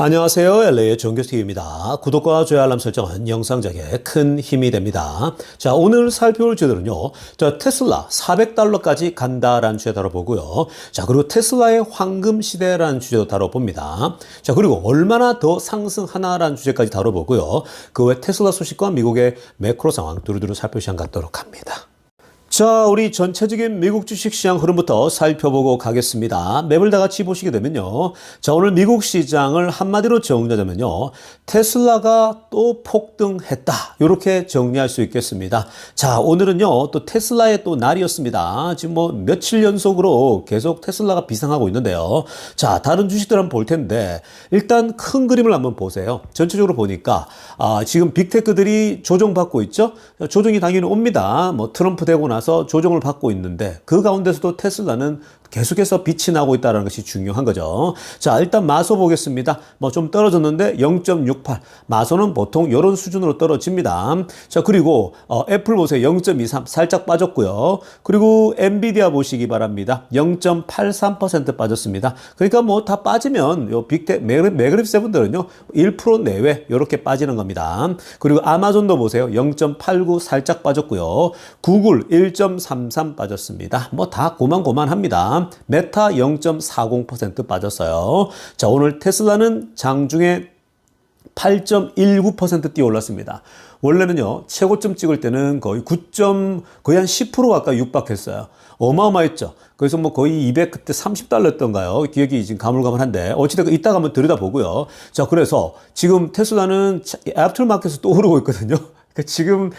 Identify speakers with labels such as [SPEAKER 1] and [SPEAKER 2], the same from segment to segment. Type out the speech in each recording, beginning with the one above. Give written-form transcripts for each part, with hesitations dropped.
[SPEAKER 1] 안녕하세요. LA의 정교수TV입니다. 구독과 좋아요 알람 설정은 영상 제작에 큰 힘이 됩니다. 자, 오늘 살펴볼 주제는요. 테슬라 $400까지 간다라는 주제 다뤄보고요. 자, 그리고 테슬라의 황금 시대라는 주제도 다뤄봅니다. 자, 그리고 얼마나 더 상승하나라는 주제까지 다뤄보고요. 그 외 테슬라 소식과 미국의 매크로 상황 두루두루 살펴볼 시간 갖도록 합니다. 자, 우리 전체적인 미국 주식시장 흐름부터 살펴보고 가겠습니다. 맵을 다 같이 보시게 되면요. 자, 오늘 미국 시장을 한마디로 정리하자면요. 테슬라가 또 폭등했다. 이렇게 정리할 수 있겠습니다. 자, 오늘은요. 또 테슬라의 또 날이었습니다. 지금 뭐 며칠 연속으로 계속 테슬라가 비상하고 있는데요. 자, 다른 주식들 한번 볼 텐데 일단 큰 그림을 한번 보세요. 전체적으로 보니까 지금 빅테크들이 조정받고 있죠. 조정이 당연히 옵니다. 뭐 트럼프 되고 나서 조정을 받고 있는데 그 가운데서도 테슬라는 계속해서 빛이 나고 있다는 것이 중요한 거죠. 자, 일단 마소 보겠습니다. 뭐 좀 떨어졌는데 0.68. 마소는 보통 이런 수준으로 떨어집니다. 자, 그리고 애플 보세요. 0.23 살짝 빠졌고요. 그리고 엔비디아 보시기 바랍니다. 0.83% 빠졌습니다. 그러니까 뭐 다 빠지면 요 빅텍 매그립 세븐들은요 1% 내외 이렇게 빠지는 겁니다. 그리고 아마존도 보세요. 0.89 살짝 빠졌고요. 구글 1.33 빠졌습니다. 뭐 다 고만고만합니다. 메타 0.40% 빠졌어요. 자, 오늘 테슬라는 장중에 8.19% 뛰어 올랐습니다. 원래는요, 최고점 찍을 때는 거의 거의 한 10% 가까이 육박했어요. 어마어마했죠. 그래서 뭐 거의 200, 그때 $30였던가요? 기억이 지금 가물가물한데, 어찌됐건 이따가 한번 들여다보고요. 자, 그래서 지금 테슬라는 애프터마켓에서 또 오르고 있거든요. 지금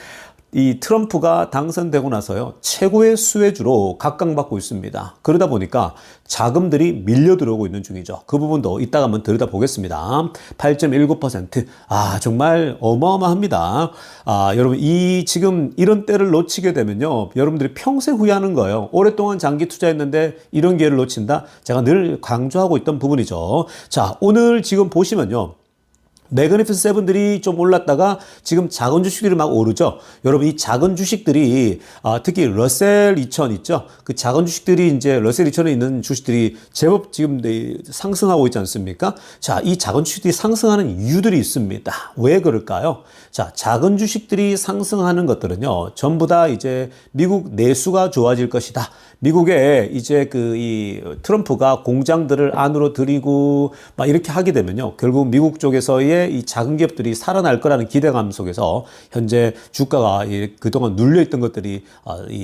[SPEAKER 1] 이 트럼프가 당선되고 나서요, 최고의 수혜주로 각광받고 있습니다. 그러다 보니까 자금들이 밀려 들어오고 있는 중이죠. 그 부분도 이따가 한번 들여다보겠습니다. 8.19%. 정말 어마어마합니다. 여러분, 지금 이런 때를 놓치게 되면요, 여러분들이 평생 후회하는 거예요. 오랫동안 장기 투자했는데 이런 기회를 놓친다? 제가 늘 강조하고 있던 부분이죠. 자, 오늘 지금 보시면요. 매그니피스 세븐들이 좀 올랐다가 지금 작은 주식들이 막 오르죠. 여러분, 이 작은 주식들이 특히 러셀 2000 있죠. 그 작은 주식들이 이제 러셀 2000에 있는 주식들이 제법 지금 상승하고 있지 않습니까? 자, 이 작은 주식들이 상승하는 이유들이 있습니다. 왜 그럴까요? 자, 작은 주식들이 상승하는 것들은요, 전부 다 이제 미국 내수가 좋아질 것이다. 미국에 이제 이 트럼프가 공장들을 안으로 들이고 막 이렇게 하게 되면요, 결국 미국 쪽에서의 이 작은 기업들이 살아날 거라는 기대감 속에서 현재 주가가 그동안 눌려있던 것들이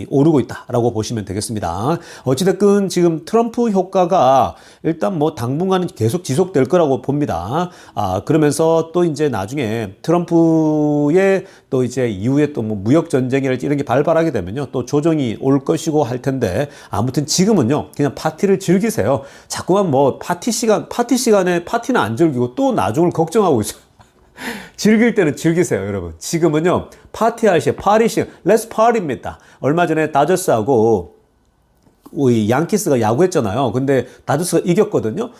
[SPEAKER 1] 오르고 있다라고 보시면 되겠습니다. 어찌됐든 지금 트럼프 효과가 일단 뭐 당분간은 계속 지속될 거라고 봅니다. 그러면서 또 이제 나중에 트럼프의 또 이제 이후에 또 뭐 무역 전쟁이랄지 이런 게 발발하게 되면요, 또 조정이 올 것이고 할 텐데, 아무튼 지금은요, 그냥 파티를 즐기세요. 자꾸만 뭐 파티 시간에 파티는 안 즐기고 또 나중을 걱정하고 있어요. 즐길 때는 즐기세요, 여러분. 지금은요, 파티할 시간, 파티 시간, 렛츠 파티입니다. 얼마 전에 다저스하고 우리 양키스가 야구했잖아요. 근데 다저스가 이겼거든요.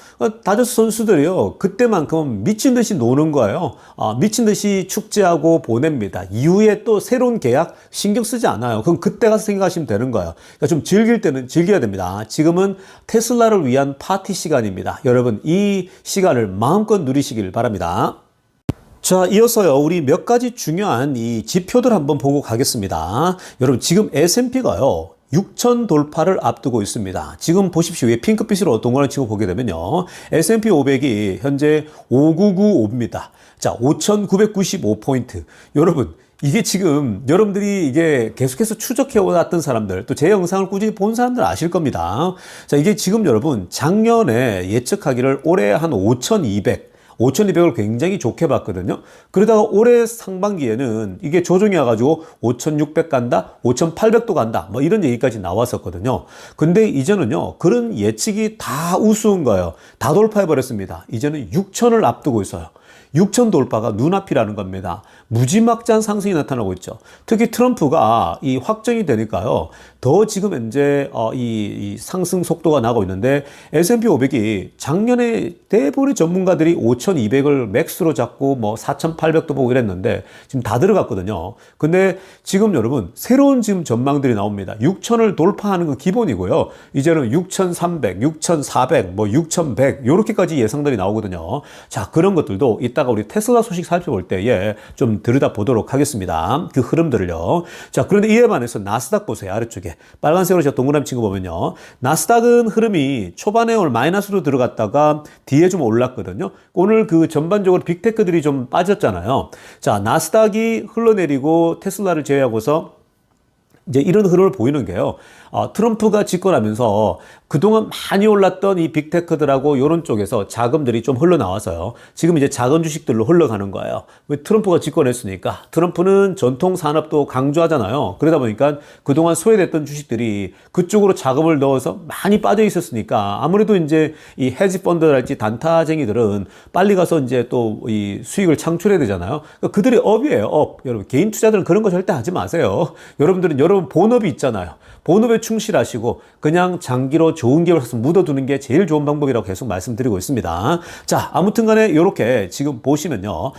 [SPEAKER 1] 다저스 선수들이요, 그때만큼 미친 듯이 노는 거예요. 미친 듯이 축제하고 보냅니다. 이후에 또 새로운 계약 신경 쓰지 않아요. 그럼 그때 가서 생각하시면 되는 거예요. 그러니까 좀 즐길 때는 즐겨야 됩니다. 지금은 테슬라를 위한 파티 시간입니다. 여러분, 이 시간을 마음껏 누리시길 바랍니다. 자, 이어서요, 우리 몇 가지 중요한 이 지표들 한번 보고 가겠습니다. 여러분, 지금 S&P가요, 6,000 돌파를 앞두고 있습니다. 지금 보십시오. 이 핑크빛으로 동그라미 치고 보게 되면요, S&P 500이 현재 5995입니다. 자, 5,995포인트. 여러분, 이게 지금 여러분들이 이게 계속해서 추적해왔던 사람들, 또 제 영상을 꾸준히 본 사람들 아실 겁니다. 자, 이게 지금 여러분, 작년에 예측하기를 올해 한 5,200을 굉장히 좋게 봤거든요. 그러다가 올해 상반기에는 이게 조정이 와가지고 5,600 간다, 5,800도 간다, 뭐 이런 얘기까지 나왔었거든요. 근데 이제는요, 그런 예측이 다 우스운 거예요. 다 돌파해버렸습니다. 이제는 6,000을 앞두고 있어요. 6천 돌파가 눈앞이라는 겁니다. 무지막지한 상승이 나타나고 있죠. 특히 트럼프가 이 확정이 되니까요. 더 지금 현재 이 상승 속도가 나고 있는데 S&P 500이 작년에 대부분의 전문가들이 5,200을 맥스로 잡고 뭐 4,800도 보고 이랬는데 지금 다 들어갔거든요. 근데 지금 여러분 새로운 지금 전망들이 나옵니다. 6,000을 돌파하는 건 기본이고요. 이제는 6,300, 6,400, 뭐 6,100 요렇게까지 예상들이 나오거든요. 자, 그런 것들도 이따가 우리 테슬라 소식 살펴볼 때에 좀 들여다보도록 하겠습니다. 그 흐름들을요. 자, 그런데 이에 반해서 나스닥 보세요. 아래쪽에 빨간색으로 제가 동그라미 친 거 보면요. 나스닥은 흐름이 초반에 오늘 마이너스로 들어갔다가 뒤에 좀 올랐거든요. 오늘 그 전반적으로 빅테크들이 좀 빠졌잖아요. 자, 나스닥이 흘러내리고 테슬라를 제외하고서 이제 이런 흐름을 보이는 게요. 트럼프가 집권하면서 그동안 많이 올랐던 이 빅테크들하고 이런 쪽에서 자금들이 좀 흘러나와서요. 지금 이제 작은 주식들로 흘러가는 거예요. 왜 트럼프가 집권했으니까. 트럼프는 전통 산업도 강조하잖아요. 그러다 보니까 그동안 소외됐던 주식들이 그쪽으로 자금을 넣어서 많이 빠져 있었으니까 아무래도 이제 이 헤지 펀드랄지 단타쟁이들은 빨리 가서 이제 또 이 수익을 창출해야 되잖아요. 그러니까 그들의 업이에요. 업. 여러분 개인 투자들은 그런 거 절대 하지 마세요. 여러분들은 여러분 본업이 있잖아요. 본업에 충실하시고 그냥 장기로 좋은 기업을 사서 묻어두는 게 제일 좋은 방법이라고 계속 말씀드리고 있습니다. 자, 아무튼 간에 이렇게 지금 보시면요.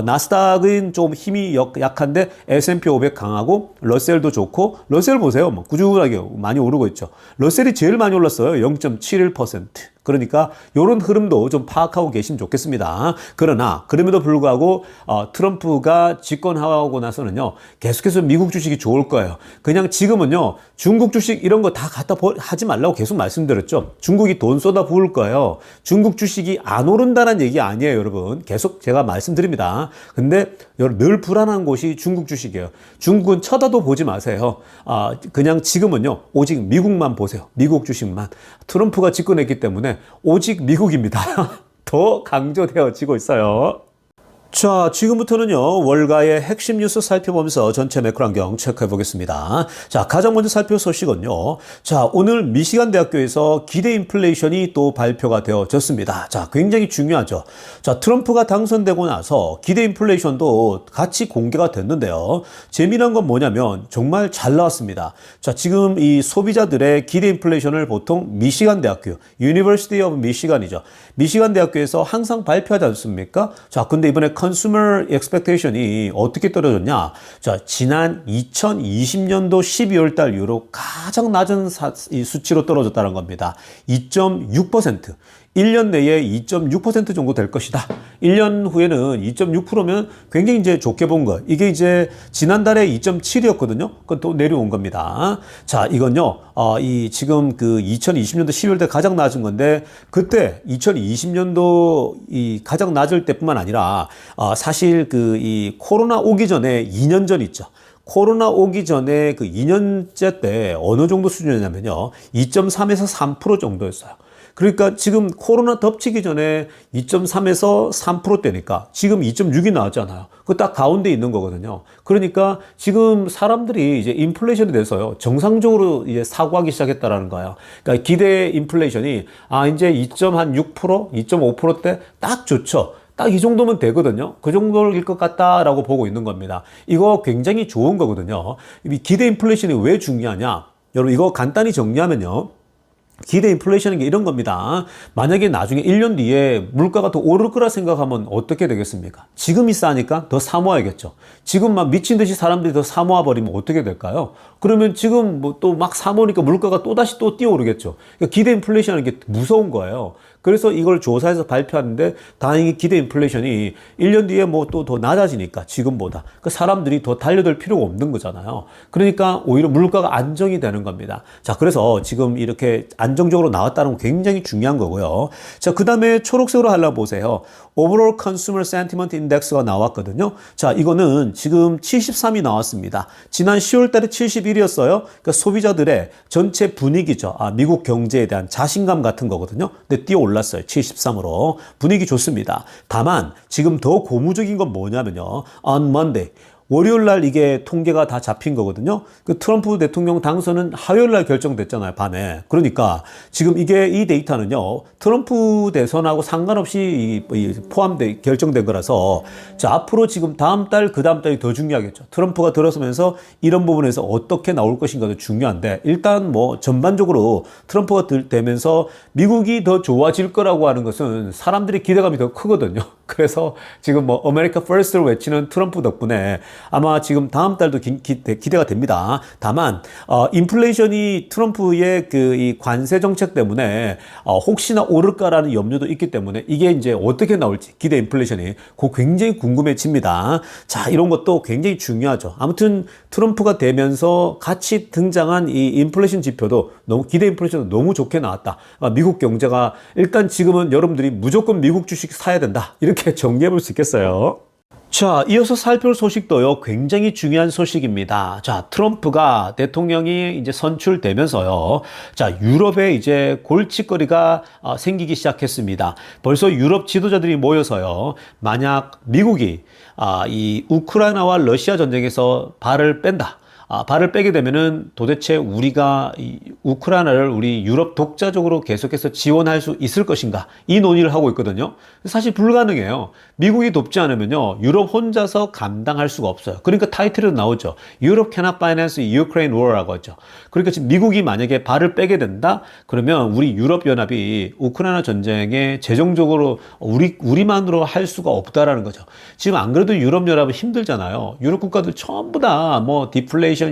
[SPEAKER 1] 나스닥은 좀 힘이 약한데 S&P 500 강하고 러셀도 좋고 러셀 보세요. 뭐 꾸준하게 많이 오르고 있죠. 러셀이 제일 많이 올랐어요. 0.71%. 그러니까 이런 흐름도 좀 파악하고 계시면 좋겠습니다. 그러나 그럼에도 불구하고 트럼프가 집권하고 나서는요. 계속해서 미국 주식이 좋을 거예요. 그냥 지금은요. 중국 주식 이런 거 다 갖다 하지 말라고 계속 말씀드렸죠. 중국이 돈 쏟아 부을 거예요. 중국 주식이 안 오른다는 얘기 아니에요, 여러분. 계속 제가 말씀드립니다. 근데 늘 불안한 곳이 중국 주식이에요. 중국은 쳐다도 보지 마세요. 그냥 지금은요. 오직 미국만 보세요. 미국 주식만. 트럼프가 집권했기 때문에 오직 미국입니다. 더 강조되어지고 있어요. 자, 지금부터는요, 월가의 핵심 뉴스 살펴보면서 전체 매크로 환경 체크해 보겠습니다. 자, 가장 먼저 살펴볼 소식은요. 자, 오늘 미시간 대학교에서 기대 인플레이션이 또 발표가 되어졌습니다. 자, 굉장히 중요하죠. 자, 트럼프가 당선되고 나서 기대 인플레이션도 같이 공개가 됐는데요. 재미난 건 뭐냐면 정말 잘 나왔습니다. 자, 지금 이 소비자들의 기대 인플레이션을 보통 미시간 대학교, University of Michigan이죠. 미시간 대학교에서 항상 발표하지 않습니까? 자, 근데 이번에 컨슈머 expectation이 어떻게 떨어졌냐? 자, 지난 2020년도 12월 달 이후로 가장 낮은 수치로 떨어졌다는 겁니다. 2.6%. 1년 내에 2.6% 정도 될 것이다. 1년 후에는 2.6%면 굉장히 이제 좋게 본 거. 이게 이제 지난달에 2.7이었거든요. 그건 또 내려온 겁니다. 자, 이건요, 지금 그 2020년도 12월 때 가장 낮은 건데, 그때 2020년도 이 가장 낮을 때뿐만 아니라, 사실 그 이 코로나 오기 전에 2년 전 있죠. 코로나 오기 전에 그 2년째 때 어느 정도 수준이냐면요. 2.3에서 3% 정도였어요. 그러니까 지금 코로나 덮치기 전에 2.3에서 3%대니까 지금 2.6이 나왔잖아요. 그 딱 가운데 있는 거거든요. 그러니까 지금 사람들이 이제 인플레이션에 대해서요. 정상적으로 이제 사고하기 시작했다라는 거예요. 그러니까 기대 인플레이션이 이제 2.6%, 2.5%대 딱 좋죠. 딱 이 정도면 되거든요. 그 정도일 것 같다라고 보고 있는 겁니다. 이거 굉장히 좋은 거거든요. 이 기대 인플레이션이 왜 중요하냐? 여러분 이거 간단히 정리하면요. 기대 인플레이션은 게 이런 겁니다. 만약에 나중에 1년 뒤에 물가가 더 오를 거라 생각하면 어떻게 되겠습니까? 지금이 싸니까 더 사모아야겠죠. 지금 막 미친 듯이 사람들이 더 사모아 버리면 어떻게 될까요? 그러면 지금 뭐 또 막 사모니까 물가가 또다시 또 뛰어오르겠죠. 그러니까 기대 인플레이션은 게 무서운 거예요. 그래서 이걸 조사해서 발표하는데 다행히 기대 인플레이션이 1년 뒤에 뭐 또 더 낮아지니까 지금보다 그 사람들이 더 달려들 필요가 없는 거잖아요. 그러니까 오히려 물가가 안정이 되는 겁니다. 자, 그래서 지금 이렇게 안정적으로 나왔다는 건 굉장히 중요한 거고요. 자, 그 다음에 초록색으로 하려고 보세요. Overall Consumer Sentiment Index가 나왔거든요. 자, 이거는 지금 73이 나왔습니다. 지난 10월 달에 71이었어요. 그러니까 소비자들의 전체 분위기죠. 미국 경제에 대한 자신감 같은 거거든요. 근데 뛰어 올랐어요. 73으로. 분위기 좋습니다. 다만 지금 더 고무적인 건 뭐냐면요. On Monday. 월요일 날 이게 통계가 다 잡힌 거거든요. 그 트럼프 대통령 당선은 화요일 날 결정됐잖아요, 밤에. 그러니까 지금 이게 이 데이터는요, 트럼프 대선하고 상관없이 결정된 거라서 자, 앞으로 지금 다음 달, 그 다음 달이 더 중요하겠죠. 트럼프가 들어서면서 이런 부분에서 어떻게 나올 것인가도 중요한데 일단 뭐 전반적으로 트럼프가 되면서 미국이 더 좋아질 거라고 하는 것은 사람들의 기대감이 더 크거든요. 그래서 지금 뭐 아메리카 퍼스트를 외치는 트럼프 덕분에 아마 지금 다음 달도 기대가 됩니다. 다만 인플레이션이 트럼프의 그 이 관세 정책 때문에 혹시나 오를까라는 염려도 있기 때문에 이게 이제 어떻게 나올지 기대 인플레이션이 그거 굉장히 궁금해집니다. 자, 이런 것도 굉장히 중요하죠. 아무튼 트럼프가 되면서 같이 등장한 이 인플레이션 지표도 너무 기대 인플레이션도 너무 좋게 나왔다. 미국 경제가 일단 지금은 여러분들이 무조건 미국 주식 사야 된다. 이렇게 정리해 볼 수 있겠어요. 자, 이어서 살펴볼 소식도요, 굉장히 중요한 소식입니다. 자, 트럼프가 대통령이 이제 선출되면서요, 자, 유럽에 이제 골칫거리가 생기기 시작했습니다. 벌써 유럽 지도자들이 모여서요, 만약 미국이 이 우크라이나와 러시아 전쟁에서 발을 뺀다. 발을 빼게 되면은 도대체 우리가 이 우크라이나를 우리 유럽 독자적으로 계속해서 지원할 수 있을 것인가? 이 논의를 하고 있거든요. 사실 불가능해요. 미국이 돕지 않으면요, 유럽 혼자서 감당할 수가 없어요. 그러니까 타이틀에도 나오죠. Europe cannot finance Ukraine war라고 하죠. 그러니까 지금 미국이 만약에 발을 빼게 된다? 그러면 우리 유럽 연합이 우크라이나 전쟁에 재정적으로 우리만으로 할 수가 없다라는 거죠. 지금 안 그래도 유럽 연합은 힘들잖아요. 유럽 국가들 전부 다 뭐 디플레이션이다.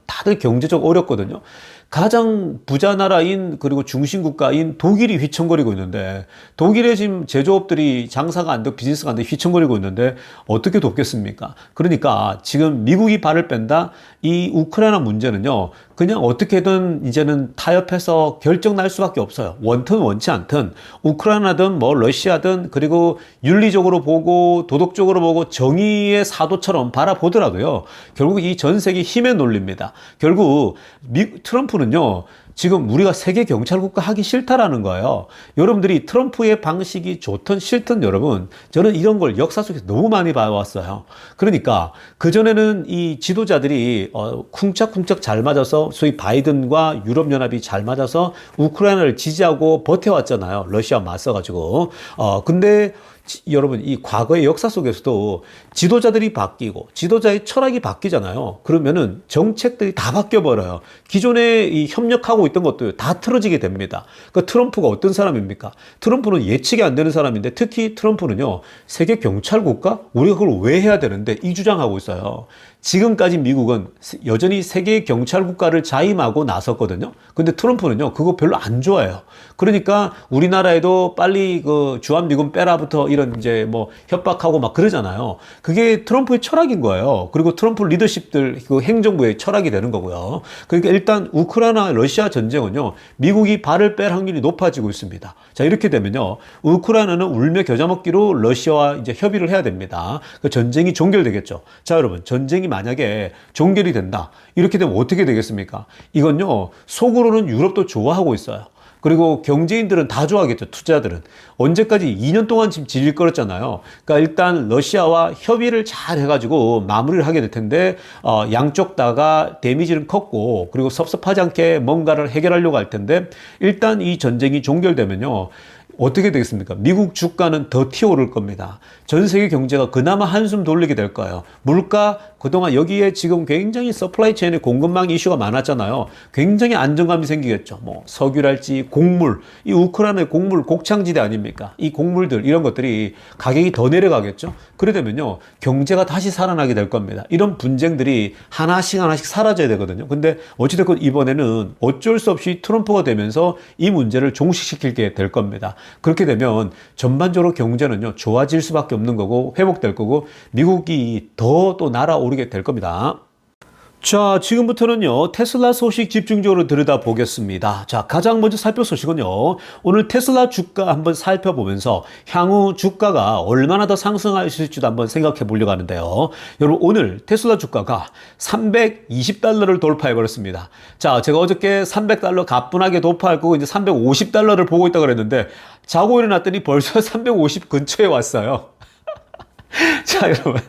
[SPEAKER 1] 다들 경제적 어렵거든요. 가장 부자 나라인 그리고 중심 국가인 독일이 휘청거리고 있는데 독일의 지금 제조업들이 장사가 안 되고 비즈니스가 안 되고 휘청거리고 있는데 어떻게 돕겠습니까? 그러니까 지금 미국이 발을 뺀다? 이 우크라이나 문제는요, 그냥 어떻게든 이제는 타협해서 결정 날 수밖에 없어요. 원튼 원치 않든 우크라이나든 뭐 러시아든 그리고 윤리적으로 보고 도덕적으로 보고 정의의 사도처럼 바라보더라도요, 결국 이 전 세계 힘의 논리입니다. 결국 트럼프는요, 지금 우리가 세계 경찰 국가 하기 싫다라는 거예요. 여러분들이 트럼프의 방식이 좋든 싫든 여러분, 저는 이런 걸 역사 속에서 너무 많이 봐왔어요. 그러니까 그전에는 이 지도자들이 쿵짝쿵짝 잘 맞아서 소위 바이든과 유럽연합이 잘 맞아서 우크라이나를 지지하고 버텨왔잖아요. 러시아 맞서가지고. 근데 여러분, 이 과거의 역사 속에서도 지도자들이 바뀌고 지도자의 철학이 바뀌잖아요. 그러면은 정책들이 다 바뀌어버려요. 기존에 이 협력하고 있던 것도 다 틀어지게 됩니다. 그 트럼프가 어떤 사람입니까? 트럼프는 예측이 안 되는 사람인데, 특히 트럼프는요, 세계 경찰 국가? 우리가 그걸 왜 해야 되는데 이 주장하고 있어요. 지금까지 미국은 여전히 세계 경찰 국가를 자임하고 나섰거든요. 근데 트럼프는요, 그거 별로 안 좋아해요. 그러니까 우리나라에도 빨리 그 주한미군 빼라부터 이런 이제 뭐 협박하고 막 그러잖아요. 그게 트럼프의 철학인 거예요. 그리고 트럼프 리더십들, 그 행정부의 철학이 되는 거고요. 그러니까 일단 우크라이나 러시아 전쟁은요, 미국이 발을 뺄 확률이 높아지고 있습니다. 자, 이렇게 되면요, 우크라이나는 울며 겨자 먹기로 러시아와 이제 협의를 해야 됩니다. 그 전쟁이 종결되겠죠. 자, 여러분, 전쟁이 만약에 종결이 된다, 이렇게 되면 어떻게 되겠습니까? 이건요, 속으로는 유럽도 좋아하고 있어요. 그리고 경제인들은 다 좋아하겠죠. 투자들은. 언제까지 2년 동안 지금 질릴거렸잖아요. 그러니까 일단 러시아와 협의를 잘 해가지고 마무리를 하게 될 텐데, 양쪽 다가 데미지는 컸고, 그리고 섭섭하지 않게 뭔가를 해결하려고 할 텐데, 일단 이 전쟁이 종결되면요, 어떻게 되겠습니까? 미국 주가는 더 튀어오를 겁니다. 전 세계 경제가 그나마 한숨 돌리게 될 거예요. 물가, 그동안 여기에 지금 굉장히 서플라이 체인의 공급망 이슈가 많았잖아요. 굉장히 안정감이 생기겠죠. 뭐 석유랄지 곡물, 이 우크라이나의 곡물 곡창지대 아닙니까? 이 곡물들, 이런 것들이 가격이 더 내려가겠죠. 그래 되면요, 경제가 다시 살아나게 될 겁니다. 이런 분쟁들이 하나씩 사라져야 되거든요. 근데 어찌됐건 이번에는 어쩔 수 없이 트럼프가 되면서 이 문제를 종식시키게 될 겁니다. 그렇게 되면 전반적으로 경제는요, 좋아질 수밖에 없는 거고 회복될 거고 미국이 더 또 날아오르게 될 겁니다. 자, 지금부터는요, 테슬라 소식 집중적으로 들여다보겠습니다. 자, 가장 먼저 살펴볼 소식은요, 오늘 테슬라 주가 한번 살펴보면서 향후 주가가 얼마나 더 상승할 수 있을지도 한번 생각해 보려고 하는데요. 여러분, 오늘 테슬라 주가가 320달러를 돌파해 버렸습니다. 자, 제가 어저께 300달러 가뿐하게 돌파할 거고 이제 350달러를 보고 있다고 그랬는데, 자고 일어났더니 벌써 350 근처에 왔어요. 자, 여러분,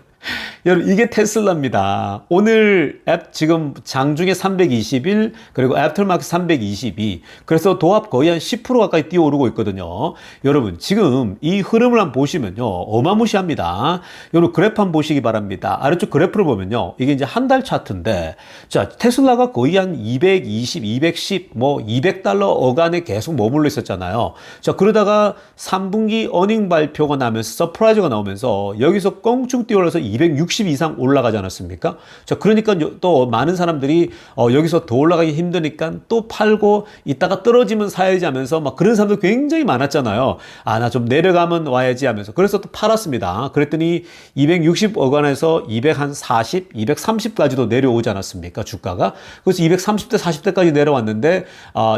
[SPEAKER 1] 여러분, 이게 테슬라입니다. 오늘 지금 장중에 321, 그리고 애프터마켓 322. 그래서 도합 거의 한 10% 가까이 뛰어오르고 있거든요. 여러분, 지금 이 흐름을 한번 보시면요. 어마무시합니다. 여러분, 그래프 한번 보시기 바랍니다. 아래쪽 그래프를 보면요. 이게 이제 한 달 차트인데, 자, 테슬라가 거의 한 220, 210, 뭐 200달러 어간에 계속 머물러 있었잖아요. 자, 그러다가 3분기 어닝 발표가 나면서 서프라이즈가 나오면서 여기서 껑충 뛰어올라서 260 이상 올라가지 않았습니까? 자, 그러니까 또 많은 사람들이 여기서 더 올라가기 힘드니까 또 팔고 이따가 떨어지면 사야지 하면서 막 그런 사람들 굉장히 많았잖아요. 아, 나 좀 내려가면 와야지 하면서. 그래서 또 팔았습니다. 그랬더니 260 어간에서 240, 230까지도 내려오지 않았습니까? 주가가. 그래서 230대, 40대까지 내려왔는데,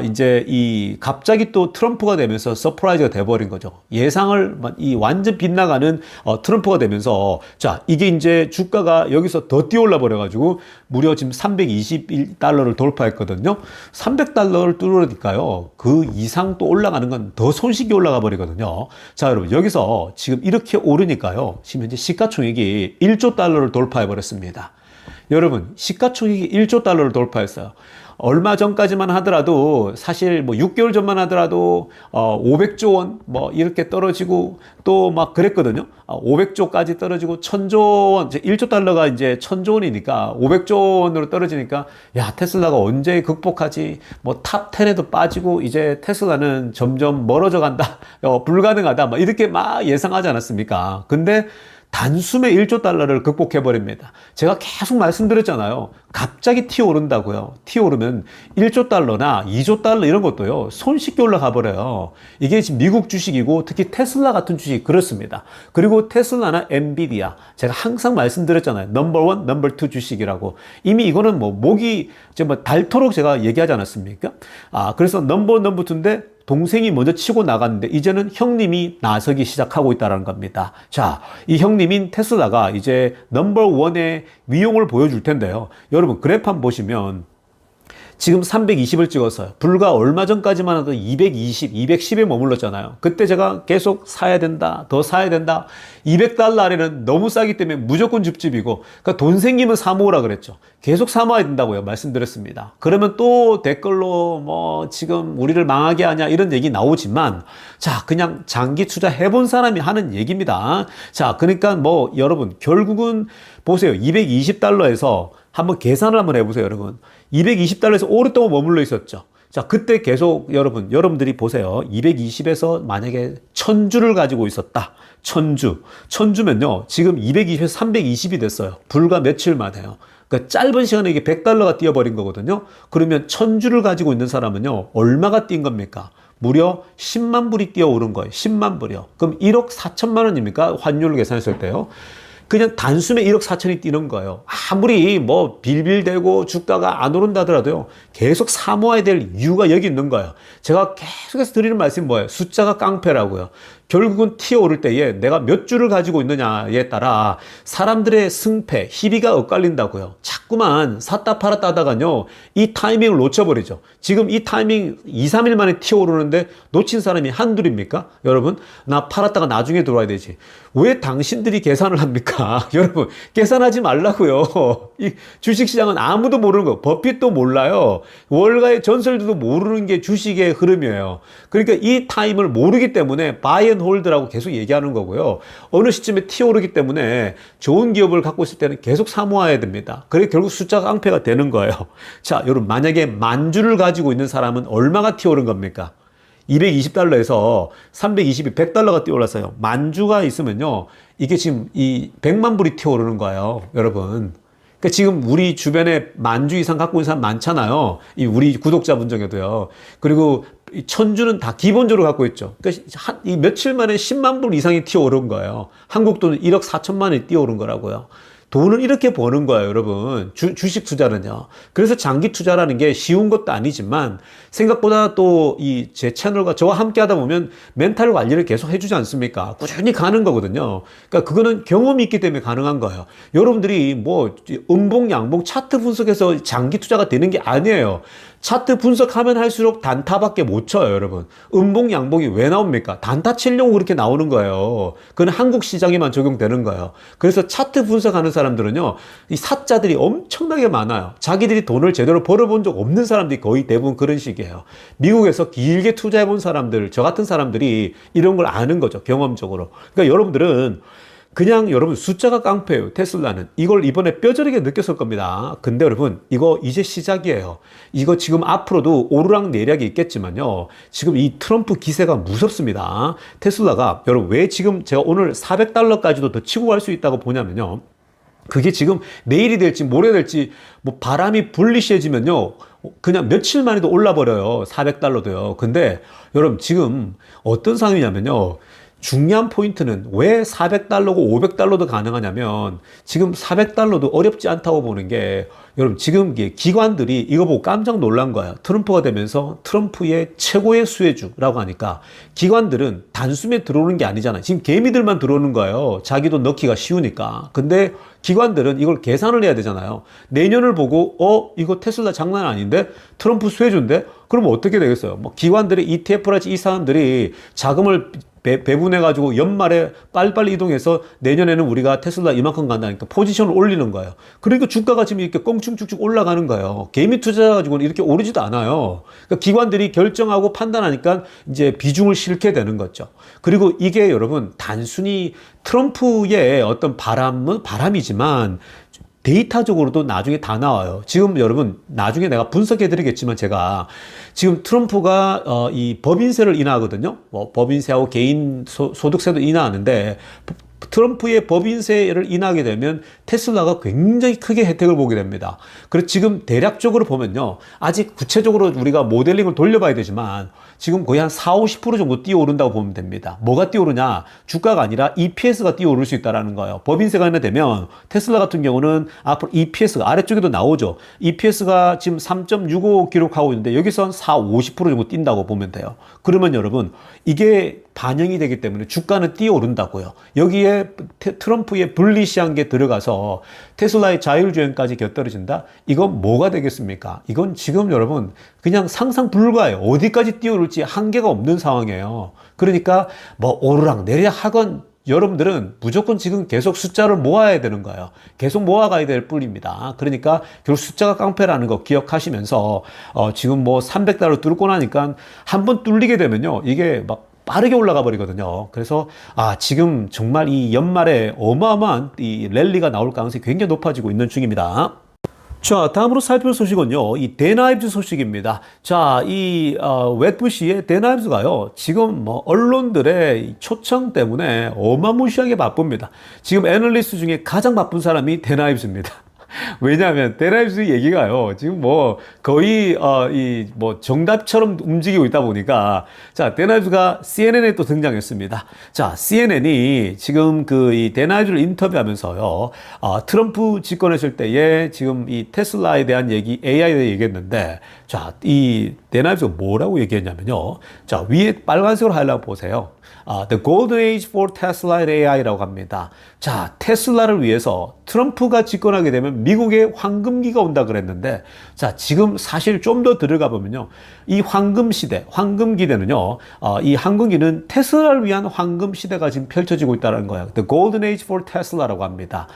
[SPEAKER 1] 이제 갑자기 또 트럼프가 되면서 서프라이즈가 돼버린 거죠. 예상을 완전 빗나가는 트럼프가 되면서, 자, 이게 이제 주가가 여기서 더 뛰어올라 버려가지고 무려 지금 321달러를 돌파했거든요. 300달러를 뚫으니까요. 그 이상 또 올라가는 건 더 손쉽게 올라가 버리거든요. 자, 여러분, 여기서 지금 이렇게 오르니까요. 지금 현재 시가총액이 1조 달러를 돌파해 버렸습니다. 여러분, 시가총액이 1조 달러를 돌파했어요. 얼마 전까지만 하더라도 사실 뭐 6개월 전만 하더라도 500조 원 뭐 이렇게 떨어지고 또 막 그랬거든요. 500조까지 떨어지고 1000조 원, 1조 달러가 이제 1000조 원이니까 500조 원으로 떨어지니까 야, 테슬라가 언제 극복하지? 뭐 탑 10에도 빠지고 이제 테슬라는 점점 멀어져 간다. 불가능하다. 막 이렇게 막 예상하지 않았습니까? 근데 단숨에 1조 달러를 극복해버립니다. 제가 계속 말씀드렸잖아요. 갑자기 튀어오른다고요. 튀어오르면 1조 달러나 2조 달러 이런 것도요. 손쉽게 올라가 버려요. 이게 지금 미국 주식이고 특히 테슬라 같은 주식이 그렇습니다. 그리고 테슬라나 엔비디아. 제가 항상 말씀드렸잖아요. 넘버 원, 넘버 투 주식이라고. 이미 이거는 뭐 목이 닳도록 제가 얘기하지 않았습니까? 그래서 넘버 원, 넘버 투인데 동생이 먼저 치고 나갔는데 이제는 형님이 나서기 시작하고 있다는 겁니다. 자, 이 형님인 테슬라가 이제 넘버 원의 위용을 보여줄 텐데요. 여러분, 그래프 한번 보시면 지금 320을 찍었어요. 불과 얼마 전까지만 해도 220, 210에 머물렀잖아요. 그때 제가 계속 사야 된다, 더 사야 된다. 200달러 아래는 너무 싸기 때문에 무조건 줍줍이고, 그러니까 돈 생기면 사모으라 그랬죠. 계속 사모아야 된다고요. 말씀드렸습니다. 그러면 또 댓글로 뭐 지금 우리를 망하게 하냐 이런 얘기 나오지만, 자, 그냥 장기 투자 해본 사람이 하는 얘기입니다. 자, 그러니까 뭐 여러분, 결국은 보세요. 220달러에서 한번 계산을 한번 해보세요, 여러분. 220달러에서 오랫동안 머물러 있었죠. 자, 그때 계속 여러분들이 보세요. 220에서 만약에 1000주를 가지고 있었다. 1000주. 1000주면요. 지금 220에서 320이 됐어요. 불과 며칠 만에요. 그러니까 짧은 시간에 이게 100달러가 뛰어버린 거거든요. 그러면 1000주를 가지고 있는 사람은요. 얼마가 뛴 겁니까? 무려 10만 불이 뛰어오른 거예요. 10만 불이요. 그럼 1억 4천만 원입니까? 환율을 계산했을 때요. 그냥 단숨에 1억 4천이 뛰는 거예요. 아무리 뭐 빌빌대고 주가가 안 오른다 하더라도요. 계속 사모아야 될 이유가 여기 있는 거예요. 제가 계속해서 드리는 말씀이 뭐예요? 숫자가 깡패라고요. 결국은 튀어오를 때에 내가 몇 주를 가지고 있느냐에 따라 사람들의 승패, 희비가 엇갈린다고요. 자꾸만 샀다 팔았다 하다가요. 이 타이밍을 놓쳐버리죠. 지금 이 타이밍 2, 3일 만에 튀어오르는데 놓친 사람이 한둘입니까? 여러분, 나 팔았다가 나중에 들어와야 되지. 왜 당신들이 계산을 합니까? 여러분, 계산하지 말라고요. 이 주식시장은 아무도 모르는 거. 버핏도 몰라요. 월가의 전설들도 모르는 게 주식의 흐름이에요. 그러니까 이 타임을 모르기 때문에 바이 앤 홀드라고 계속 얘기하는 거고요. 어느 시점에 튀어오르기 때문에 좋은 기업을 갖고 있을 때는 계속 사모아야 됩니다. 그래 결국 숫자가 깡패가 되는 거예요. 자, 여러분, 만약에 만주를 가지고 있는 사람은 얼마가 튀어오른 겁니까? 220달러에서 320이 100달러가 뛰어올랐어요. 만주가 있으면요. 이게 지금 이 100만 불이 튀어오르는 거예요. 여러분. 그러니까 지금 우리 주변에 만주 이상 갖고 있는 사람 많잖아요. 이 우리 구독자분 중에도요. 그리고 1000주는 다 기본적으로 갖고 있죠. 그러니까 이 며칠 만에 10만 불 이상이 튀어오른 거예요. 한국 돈은 1억 4천만 원이 뛰어오른 거라고요. 돈을 이렇게 버는 거예요, 여러분. 주식 투자는요. 그래서 장기 투자라는 게 쉬운 것도 아니지만 생각보다 또 이 제 채널과 저와 함께 하다 보면 멘탈 관리를 계속 해주지 않습니까? 꾸준히 가는 거거든요. 그러니까 그거는 경험이 있기 때문에 가능한 거예요. 여러분들이 뭐 음봉, 양봉, 차트 분석해서 장기 투자가 되는 게 아니에요. 차트 분석하면 할수록 단타밖에 못 쳐요, 여러분. 음봉, 양봉이 왜 나옵니까? 단타 치려고 그렇게 나오는 거예요. 그건 한국 시장에만 적용되는 거예요. 그래서 차트 분석하는 사람들은요, 이 사자들이 엄청나게 많아요. 자기들이 돈을 제대로 벌어본 적 없는 사람들이 거의 대부분 그런 식이에요. 미국에서 길게 투자해본 사람들, 저 같은 사람들이 이런 걸 아는 거죠, 경험적으로. 그러니까 여러분들은 그냥 여러분 숫자가 깡패예요. 테슬라는. 이걸 이번에 뼈저리게 느꼈을 겁니다. 근데 여러분 이거 이제 시작이에요. 이거 지금 앞으로도 오르락 내리락이 있겠지만요. 지금 이 트럼프 기세가 무섭습니다. 테슬라가 여러분 왜 지금 제가 오늘 400달러까지도 더 치고 갈 수 있다고 보냐면요. 그게 지금 내일이 될지 모레 될지 뭐 바람이 불리시해지면요. 그냥 며칠 만에도 올라버려요. 400달러도요. 근데 여러분 지금 어떤 상황이냐면요. 중요한 포인트는 왜 400달러고 500달러도 가능하냐면 지금 400달러도 어렵지 않다고 보는 게 여러분 지금 기관들이 이거 보고 깜짝 놀란 거예요. 트럼프가 되면서 트럼프의 최고의 수혜주라고 하니까 기관들은 단숨에 들어오는 게 아니잖아요. 지금 개미들만 들어오는 거예요. 자기도 넣기가 쉬우니까. 근데 기관들은 이걸 계산을 해야 되잖아요. 내년을 보고 이거 테슬라 장난 아닌데? 트럼프 수혜주인데? 그러면 어떻게 되겠어요? 뭐 기관들이 ETF라지 이 사람들이 자금을 배분해가지고 연말에 빨리빨리 이동해서 내년에는 우리가 테슬라 이만큼 간다니까 포지션을 올리는 거예요. 그러니까 주가가 지금 이렇게 껑충쭉쭉 올라가는 거예요. 개미 투자해가지고는 이렇게 오르지도 않아요. 그러니까 기관들이 결정하고 판단하니까 이제 비중을 실게 되는 거죠. 그리고 이게 여러분 단순히 트럼프의 어떤 바람이지만 데이터적으로도 나중에 다 나와요. 지금 여러분 나중에 내가 분석해 드리겠지만 제가 지금 트럼프가 이 법인세를 인하하거든요. 뭐 법인세하고 개인 소득세도 인하하는데 트럼프의 법인세를 인하하게 되면 테슬라가 굉장히 크게 혜택을 보게 됩니다. 그래서 지금 대략적으로 보면요. 아직 구체적으로 우리가 모델링을 돌려봐야 되지만 지금 거의 한 4, 50% 정도 뛰어오른다고 보면 됩니다. 뭐가 뛰어오르냐? 주가가 아니라 EPS가 뛰어오를 수 있다는 거예요. 법인세가 인하되면 테슬라 같은 경우는 앞으로 EPS가 아래쪽에도 나오죠. EPS가 지금 3.65 기록하고 있는데 여기서 한 4, 50% 정도 뛴다고 보면 돼요. 그러면 여러분 이게 반영이 되기 때문에 주가는 뛰어오른다고요. 여기에 트럼프의 불리시한 게 들어가서 테슬라의 자율주행까지 곁들여진다? 이건 뭐가 되겠습니까? 이건 지금 여러분 그냥 상상 불가예요. 어디까지 뛰어오를지 한계가 없는 상황이에요. 그러니까 뭐 오르락 내리락 하건 여러분들은 무조건 지금 계속 숫자를 모아야 되는 거예요. 계속 모아가야 될 뿐입니다. 그러니까 결국 숫자가 깡패라는 거 기억하시면서 지금 뭐 300달러 뚫고 나니까 한번 뚫리게 되면요. 이게 막 빠르게 올라가 버리거든요. 그래서 지금 정말 이 연말에 어마어마한 이 랠리가 나올 가능성이 굉장히 높아지고 있는 중입니다. 자, 다음으로 살펴볼 소식은요, 이 데나이브즈 소식입니다. 자, 이 웻부시의 데나이브즈가요, 지금 뭐 언론들의 초청 때문에 어마무시하게 바쁩니다. 지금 애널리스트 중에 가장 바쁜 사람이 데나이브즈입니다. 왜냐하면 데나이브즈 얘기가요 지금 뭐 거의 이 뭐 정답처럼 움직이고 있다 보니까 자 데나이브즈가 CNN에 또 등장했습니다. 자 CNN이 지금 그 이 데나이브즈를 인터뷰하면서요 트럼프 집권했을 때에 지금 이 테슬라에 대한 얘기 AI에 대해 얘기했는데 자 이 데나이브즈가 뭐라고 얘기했냐면요 자 위에 빨간색으로 하려고 보세요. The Golden Age for Tesla AI라고 합니다. 자, 테슬라를 위해서 트럼프가 집권하게 되면 미국에 황금기가 온다 그랬는데, 자, 지금 사실 좀 더 들어가 보면요. 이 황금 시대, 황금기대는요, 이 황금기는 테슬라를 위한 황금 시대가 지금 펼쳐지고 있다는 거예요. The Golden Age for Tesla라고 합니다.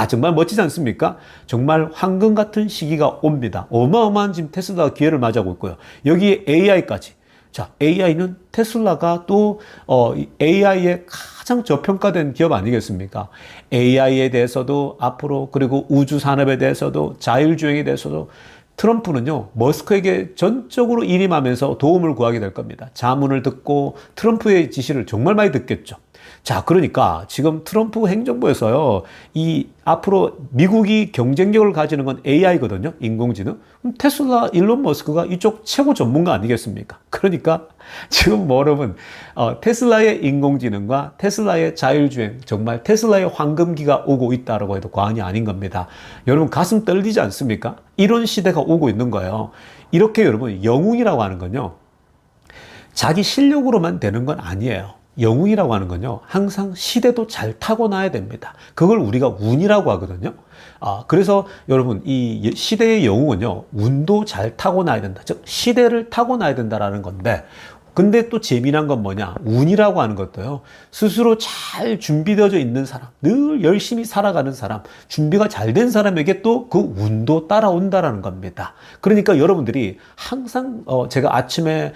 [SPEAKER 1] 정말 멋지지 않습니까? 정말 황금 같은 시기가 옵니다. 어마어마한 지금 테슬라가 기회를 맞이하고 있고요. 여기에 AI까지. 자, AI는 테슬라가 또 AI의 가장 저평가된 기업 아니겠습니까? AI에 대해서도 앞으로 그리고 우주 산업에 대해서도 자율주행에 대해서도 트럼프는요, 머스크에게 전적으로 일임하면서 도움을 구하게 될 겁니다. 자문을 듣고 트럼프의 지시를 정말 많이 듣겠죠. 자, 그러니까 지금 트럼프 행정부에서요, 이 앞으로 미국이 경쟁력을 가지는 건 AI거든요. 인공지능. 그럼 테슬라 일론 머스크가 이쪽 최고 전문가 아니겠습니까? 그러니까 지금 뭐 여러분, 테슬라의 인공지능과 테슬라의 자율주행, 정말 테슬라의 황금기가 오고 있다라고 해도 과언이 아닌 겁니다. 여러분 가슴 떨리지 않습니까? 이런 시대가 오고 있는 거예요. 이렇게 여러분 영웅이라고 하는 건요. 자기 실력으로만 되는 건 아니에요. 영웅이라고 하는 건요, 항상 시대도 잘 타고나야 됩니다. 그걸 우리가 운이라고 하거든요. 그래서 여러분, 이 시대의 영웅은요, 운도 잘 타고나야 된다. 즉, 시대를 타고나야 된다라는 건데, 근데 또 재미난 건 뭐냐? 운이라고 하는 것도요, 스스로 잘 준비되어져 있는 사람, 늘 열심히 살아가는 사람, 준비가 잘 된 사람에게 또 그 운도 따라온다라는 겁니다. 그러니까 여러분들이 항상, 제가 아침에,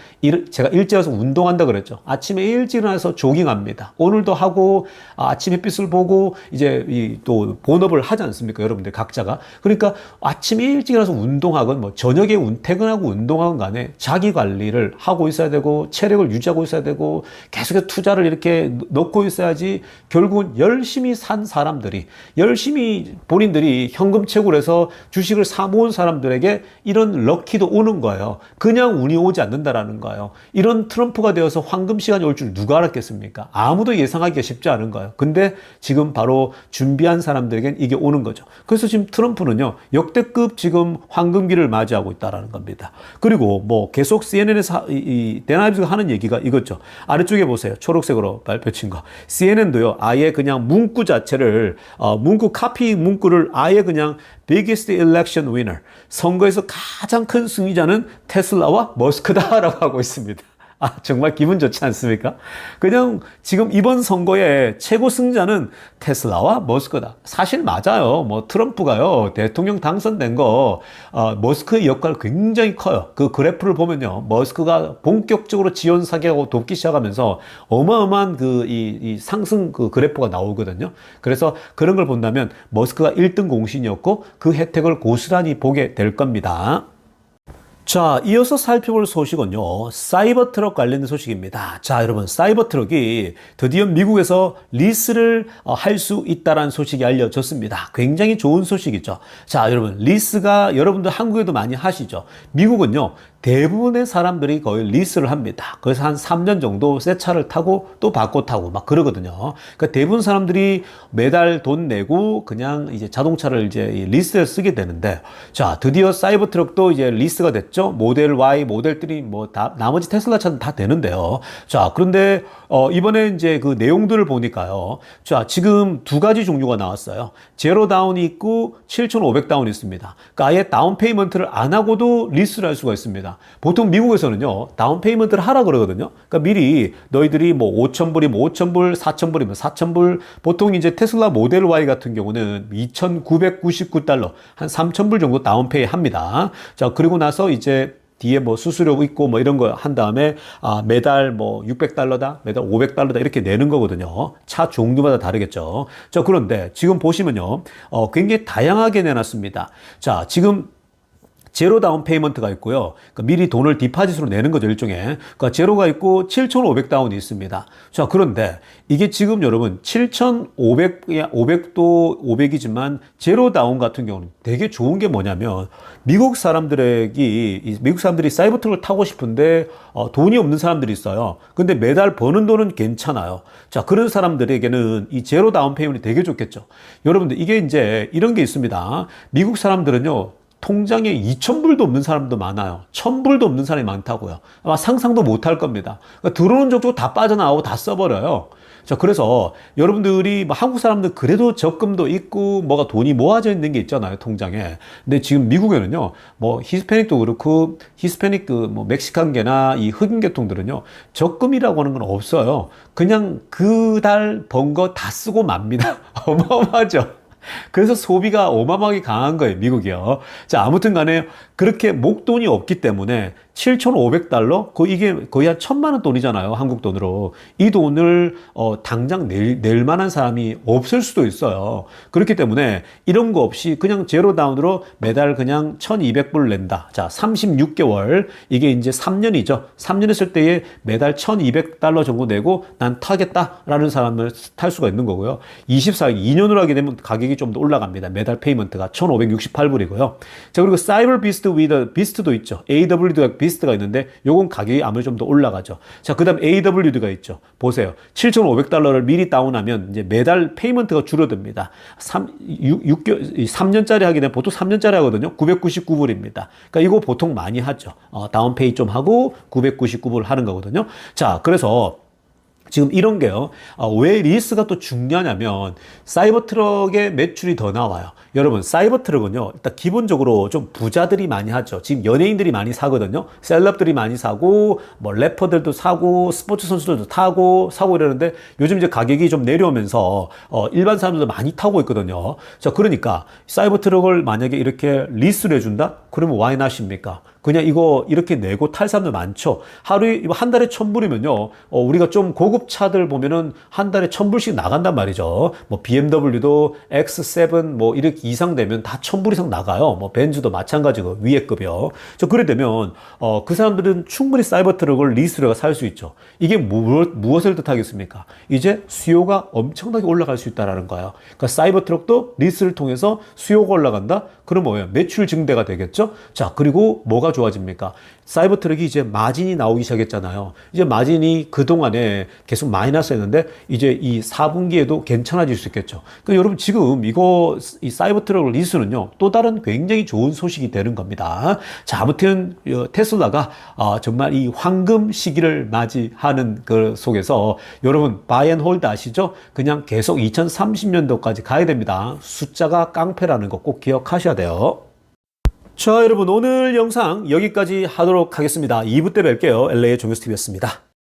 [SPEAKER 1] 제가 일찍 와서 운동한다 그랬죠. 아침에 일찍 일어나서 조깅합니다. 오늘도 하고, 아침 햇빛을 보고, 이제 또 본업을 하지 않습니까? 여러분들 각자가. 그러니까 아침에 일찍 일어나서 운동하건, 뭐, 저녁에 퇴근하고 운동하건 간에 자기 관리를 하고 있어야 되고, 체력을 유지하고 있어야 되고 계속해서 투자를 이렇게 넣고 있어야지 결국은 열심히 산 사람들이 열심히 본인들이 현금 채굴 해서 주식을 사 모은 사람들에게 이런 럭키도 오는 거예요. 그냥 운이 오지 않는다라는 거예요. 이런 트럼프가 되어서 황금 시간이 올 줄 누가 알았겠습니까? 아무도 예상하기가 쉽지 않은 거예요. 근데 지금 바로 준비한 사람들에겐 이게 오는 거죠. 그래서 지금 트럼프는요, 역대급 지금 황금기를 맞이하고 있다라는 겁니다. 그리고 뭐 계속 CNN에서 데나이브스가 하는 얘기가 이거죠. 아래쪽에 보세요. 초록색으로 발표친 거. CNN도요, 아예 그냥 문구 자체를, 문구 카피 문구를 아예 그냥 biggest election winner, 선거에서 가장 큰 승리자는 테슬라와 머스크다라고 하고 있습니다. 정말 기분 좋지 않습니까? 그냥 지금 이번 선거의 최고 승자는 테슬라와 머스크다. 사실 맞아요. 뭐 트럼프가요, 대통령 당선된 거, 머스크의 역할 굉장히 커요. 그 그래프를 보면요, 머스크가 본격적으로 지원 사격하고 돕기 시작하면서 어마어마한 이 상승 그 그래프가 나오거든요. 그래서 그런 걸 본다면 머스크가 1등 공신이었고 그 혜택을 고스란히 보게 될 겁니다. 자, 이어서 살펴볼 소식은요, 사이버 트럭 관련된 소식입니다. 자, 여러분, 사이버 트럭이 드디어 미국에서 리스를 할 수 있다는 소식이 알려졌습니다. 굉장히 좋은 소식이죠. 자, 여러분, 리스가 여러분들 한국에도 많이 하시죠. 미국은요, 대부분의 사람들이 거의 리스를 합니다. 그래서 한 3년 정도 새 차를 타고 또 바꿔 타고 막 그러거든요. 그러니까 대부분 사람들이 매달 돈 내고 그냥 이제 자동차를 이제 리스에 쓰게 되는데, 자, 드디어 사이버 트럭도 이제 리스가 됐죠. 모델 Y, 모델 3, 뭐 다, 나머지 테슬라 차는 다 되는데요. 자, 그런데, 이번에 이제 그 내용들을 보니까요. 자, 지금 두 가지 종류가 나왔어요. 제로 다운이 있고 7,500 다운이 있습니다. 그러니까 아예 다운 페이먼트를 안 하고도 리스를 할 수가 있습니다. 보통 미국에서는요, 다운 페이먼트를 하라 그러거든요. 그러니까 미리 너희들이 뭐 5,000불이면 5,000불, 4,000불이면 4,000불, 보통 이제 테슬라 모델 Y 같은 경우는 2,999달러, 한 3,000불 정도 다운페이 합니다. 자, 그리고 나서 이제 뒤에 뭐 수수료 있고 뭐 이런 거 한 다음에 매달 뭐 600달러다, 매달 500달러다 이렇게 내는 거거든요. 차 종류마다 다르겠죠. 자, 그런데 지금 보시면요, 굉장히 다양하게 내놨습니다. 자, 지금 제로 다운 페이먼트가 있고요. 그러니까 미리 돈을 디파짓으로 내는 거죠, 일종의. 그러니까 제로가 있고 7,500 다운이 있습니다. 자, 그런데 이게 지금 여러분 7,500도 500이지만 제로 다운 같은 경우는 되게 좋은 게 뭐냐면 미국 사람들이 사이버 트럭을 타고 싶은데 돈이 없는 사람들이 있어요. 근데 매달 버는 돈은 괜찮아요. 자, 그런 사람들에게는 이 제로 다운 페이먼트이 되게 좋겠죠. 여러분들, 이게 이제 이런 게 있습니다. 미국 사람들은요, 통장에 2,000불도 없는 사람도 많아요. 1,000불도 없는 사람이 많다고요. 아마 상상도 못 할 겁니다. 그러니까 들어오는 족족 다 빠져나오고 다 써버려요. 자, 그래서 여러분들이 뭐 한국 사람들 그래도 적금도 있고 뭐가 돈이 모아져 있는 게 있잖아요, 통장에. 근데 지금 미국에는요, 뭐 히스패닉도 그렇고 히스패닉 뭐 멕시칸계나 이 흑인 계통들은요, 적금이라고 하는 건 없어요. 그냥 그 달 번 거 다 쓰고 맙니다. 어마어마하죠. 그래서 소비가 어마어마하게 강한 거예요, 미국이요. 자, 아무튼 간에 그렇게 목돈이 없기 때문에 7,500달러? 이게 거의 한 1,000만 원 돈이잖아요, 한국 돈으로. 이 돈을 당장 낼 만한 사람이 없을 수도 있어요. 그렇기 때문에 이런 거 없이 그냥 제로 다운으로 매달 그냥 1,200불 낸다. 자, 36개월. 이게 이제 3년이죠. 3년 했을 때에 매달 1,200달러 정도 내고 난 타겠다라는 사람을 탈 수가 있는 거고요. 2년으로 하게 되면 가격이 좀 더 올라갑니다. 매달 페이먼트가 1,568불이고요. 자, 그리고 사이버 비스트도 있죠. AW도 비스트가 있는데 요건 가격이 아무래도 좀 더 올라가죠. 자, 그 다음 AWD가 있죠. 보세요. 7,500달러를 미리 다운하면 이제 매달 페이먼트가 줄어듭니다. 3년짜리 하게 되면 보통 3년짜리 하거든요. 999불입니다. 그러니까 이거 보통 많이 하죠. 다운페이 좀 하고 999불 하는 거거든요. 자, 그래서 지금 이런 게요. 왜 리스가 또 중요하냐면 사이버 트럭의 매출이 더 나와요. 여러분, 사이버 트럭은요, 일단 기본적으로 좀 부자들이 많이 하죠. 지금 연예인들이 많이 사거든요. 셀럽들이 많이 사고, 뭐 래퍼들도 사고, 스포츠 선수들도 타고, 사고 이러는데 요즘 이제 가격이 좀 내려오면서 일반 사람들도 많이 타고 있거든요. 자, 그러니까 사이버 트럭을 만약에 이렇게 리스를 해준다? 그러면 why not입니까? 그냥 이거 이렇게 내고 탈 사람들 많죠. 하루에, 한 달에 1,000불이면요. 우리가 좀 고급 차들 보면은 한 달에 1,000불씩 나간단 말이죠. 뭐 BMW도 X7 뭐 이렇게 이상 되면 다 1,000불 이상 나가요. 뭐 벤츠도 마찬가지고 위에 급이요. 저 그래 되면, 그 사람들은 충분히 사이버 트럭을 리스로 살 수 있죠. 이게 무엇을 뜻하겠습니까? 이제 수요가 엄청나게 올라갈 수 있다라는 거예요. 그러니까 사이버 트럭도 리스를 통해서 수요가 올라간다? 그럼 뭐예요? 매출 증대가 되겠죠? 자, 그리고 뭐가 좋아집니까? 사이버 트럭이 이제 마진이 나오기 시작했잖아요. 이제 마진이 그동안에 계속 마이너스였는데 이제 이 4분기에도 괜찮아질 수 있겠죠. 그러니까 여러분 지금 이 사이버 트럭 리스는요, 또 다른 굉장히 좋은 소식이 되는 겁니다. 자, 아무튼 테슬라가 정말 이 황금 시기를 맞이하는 그 속에서 여러분 바이 앤 홀드 아시죠? 그냥 계속 2030년도까지 가야 됩니다. 숫자가 깡패라는 거 꼭 기억하셔야 돼요. 자, 여러분 오늘 영상 여기까지 하도록 하겠습니다. 2부 때 뵐게요. LA의 종교스TV였습니다.